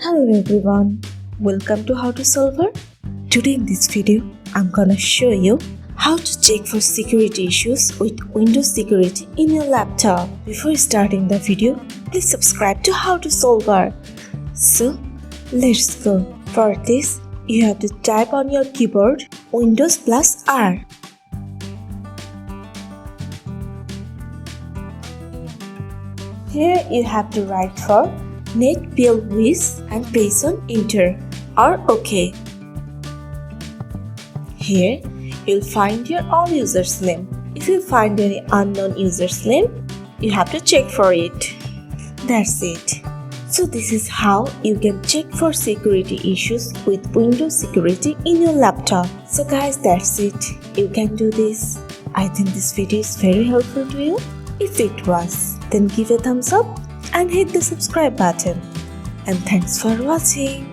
Hello everyone, welcome to How to Solver. Today in this video, I'm gonna show you how to check for security issues with Windows Security in your laptop. Before starting the video, please subscribe to How to Solver. So, let's go. For this, you have to type on your keyboard Windows plus R. Here you have to write for NetBeowulf and press on enter or OK. Here you'll find your all users name. If you find any unknown users name, you have to check for it. That's it. So this is how you can check for security issues with Windows Security in your laptop. So guys, that's it. You can do this. I think this video is very helpful to you. If it was, then give a thumbs up and hit the subscribe button. And thanks for watching.